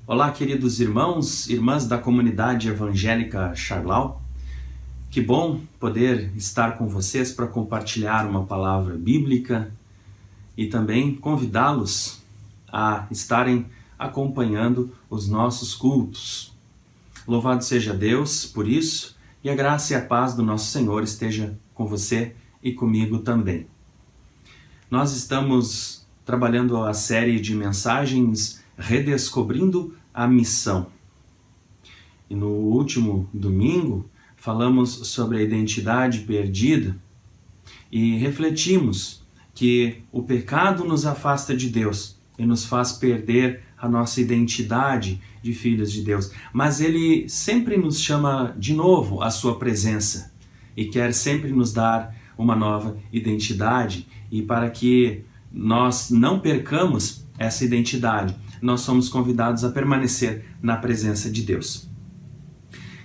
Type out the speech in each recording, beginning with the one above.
Olá, queridos irmãos, irmãs da comunidade evangélica Charlau. Que bom poder estar com vocês para compartilhar uma palavra bíblica e também convidá-los a estarem acompanhando os nossos cultos. Louvado seja Deus por isso, e a graça e a paz do nosso Senhor esteja com você e comigo também. Nós estamos trabalhando a série de mensagens Redescobrindo a Missão. E no último domingo falamos sobre a identidade perdida e refletimos que o pecado nos afasta de Deus e nos faz perder a nossa identidade de filhos de Deus. Mas Ele sempre nos chama de novo à sua presença e quer sempre nos dar uma nova identidade. E para que nós não percamos essa identidade, nós somos convidados a permanecer na presença de Deus.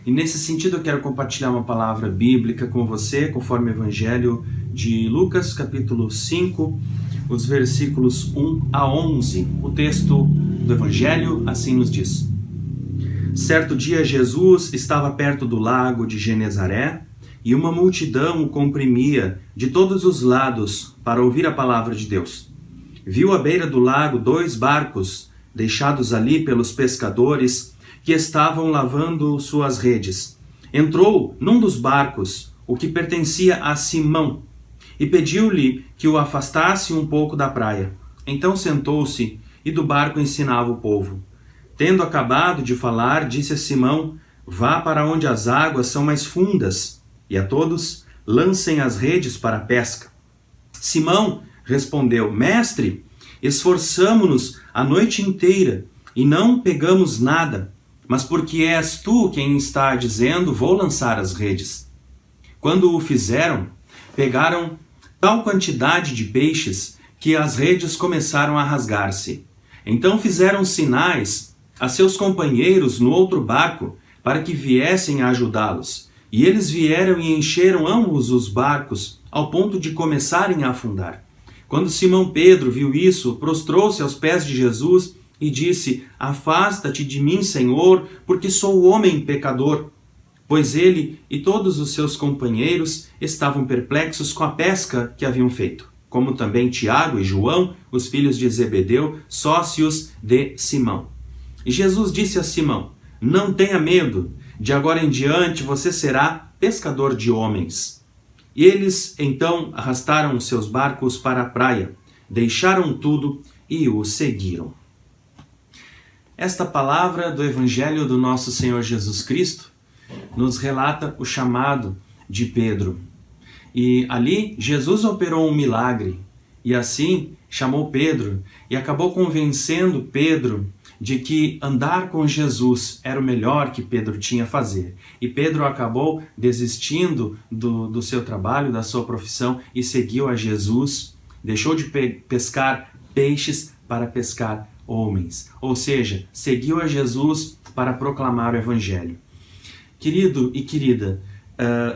E nesse sentido eu quero compartilhar uma palavra bíblica com você, conforme o Evangelho de Lucas, capítulo 5, os versículos 1 a 11. O texto do Evangelho assim nos diz: Certo dia Jesus estava perto do lago de Genezaré e uma multidão o comprimia de todos os lados para ouvir a palavra de Deus. Viu à beira do lago 2 barcos deixados ali pelos pescadores que estavam lavando suas redes. Entrou num dos barcos, o que pertencia a Simão, e pediu-lhe que o afastasse um pouco da praia. Então sentou-se e do barco ensinava o povo. Tendo acabado de falar, disse a Simão: Vá para onde as águas são mais fundas, e a todos lancem as redes para a pesca. Simão respondeu: Mestre, esforçamo-nos a noite inteira e não pegamos nada, mas porque és tu quem está dizendo, vou lançar as redes. Quando o fizeram, pegaram tal quantidade de peixes que as redes começaram a rasgar-se. Então fizeram sinais a seus companheiros no outro barco para que viessem a ajudá-los. E eles vieram e encheram ambos os barcos ao ponto de começarem a afundar. Quando Simão Pedro viu isso, prostrou-se aos pés de Jesus e disse: Afasta-te de mim, Senhor, porque sou homem pecador. Pois ele e todos os seus companheiros estavam perplexos com a pesca que haviam feito, como também Tiago e João, os filhos de Zebedeu, sócios de Simão. E Jesus disse a Simão: Não tenha medo, de agora em diante você será pescador de homens. E eles então arrastaram seus barcos para a praia, deixaram tudo e o seguiram. Esta palavra do Evangelho do nosso Senhor Jesus Cristo nos relata o chamado de Pedro. E ali Jesus operou um milagre e assim chamou Pedro e acabou convencendo Pedro de que andar com Jesus era o melhor que Pedro tinha a fazer. E Pedro acabou desistindo do seu trabalho, da sua profissão e seguiu a Jesus, deixou de pescar peixes para pescar homens. Ou seja, seguiu a Jesus para proclamar o Evangelho. Querido e querida,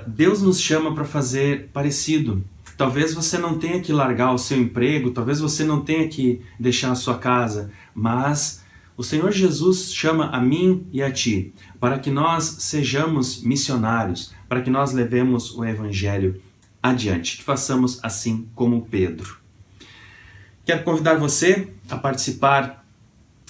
Deus nos chama para fazer parecido. Talvez você não tenha que largar o seu emprego, talvez você não tenha que deixar a sua casa, mas o Senhor Jesus chama a mim e a ti para que nós sejamos missionários, para que nós levemos o Evangelho adiante, que façamos assim como Pedro. Quero convidar você a participar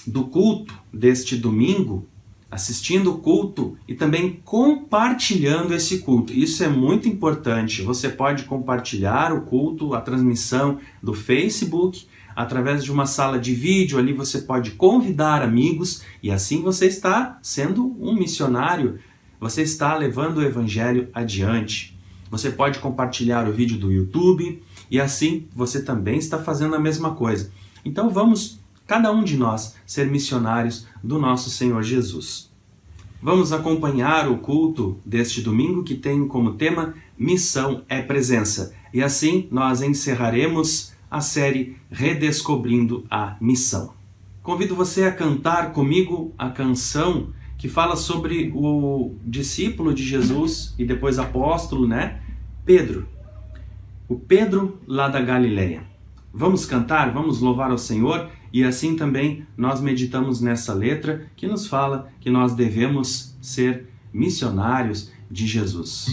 do culto deste domingo, assistindo o culto e também compartilhando esse culto. Isso é muito importante. Você pode compartilhar o culto, a transmissão do Facebook, através de uma sala de vídeo. Ali você pode convidar amigos e assim você está sendo um missionário. Você está levando o Evangelho adiante. Você pode compartilhar o vídeo do YouTube e assim você também está fazendo a mesma coisa. Então vamos, cada um de nós, ser missionários do nosso Senhor Jesus. Vamos acompanhar o culto deste domingo que tem como tema Missão é Presença. E assim nós encerraremos a série Redescobrindo a Missão. Convido você a cantar comigo a canção que fala sobre o discípulo de Jesus e depois apóstolo, Pedro. O Pedro lá da Galileia. Vamos cantar, vamos louvar ao Senhor e assim também nós meditamos nessa letra que nos fala que nós devemos ser missionários de Jesus.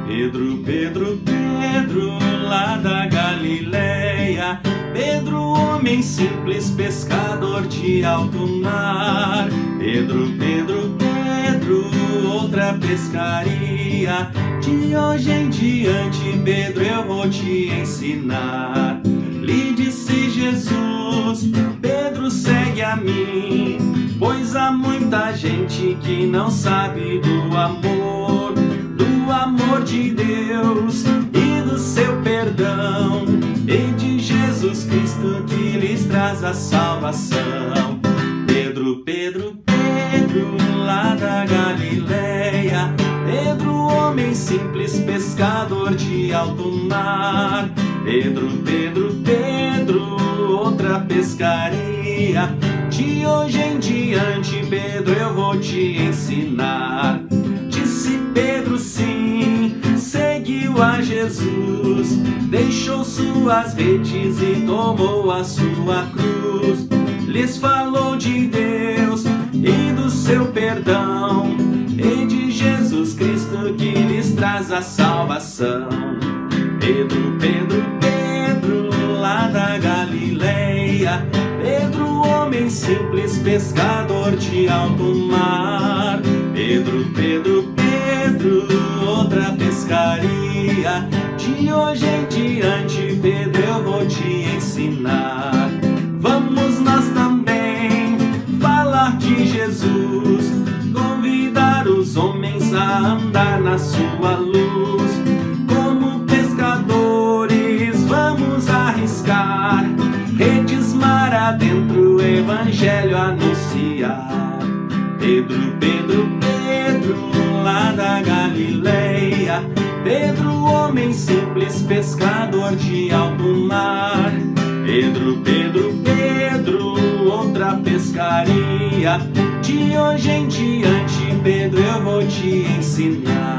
Pedro, Pedro, Pedro, lá da Galileia, Pedro, homem simples, pescador de alto mar. Pedro, Pedro, Pedro, outra pescaria. De hoje em diante, Pedro, eu vou te ensinar. Lhe disse Jesus, Pedro, segue a mim, pois há muita gente que não sabe do amor de Deus e do seu perdão, e de Jesus Cristo que lhes traz a salvação. Pedro, Pedro, Pedro, lá da Galileia, Pedro, homem simples, pescador de alto mar. Pedro, Pedro, Pedro, outra pescaria. De hoje em diante, Pedro, eu vou te ensinar. Disse Pedro sim, seguiu a Jesus, deixou suas redes e tomou a sua cruz. Lhes falou de Deus e do seu perdão, e de Jesus Cristo que lhes traz a salvação. Pedro, Pedro, Pedro, lá da Galileia, Pedro, homem simples, pescador de alto mar. Pedro, Pedro, Pedro, outra pescaria. De hoje em diante, Pedro, eu vou te ensinar. Vamos nós também falar de Jesus, convidar os homens a andar na sua luz. Como pescadores, vamos arriscar, redes mar adentro, o evangelho anunciar. Pedro, Pedro, Pedro, lá da Galileia, Pedro, homem simples, pescador de alto mar. Pedro, Pedro, Pedro, outra pescaria. De hoje em diante, Pedro, eu vou te ensinar.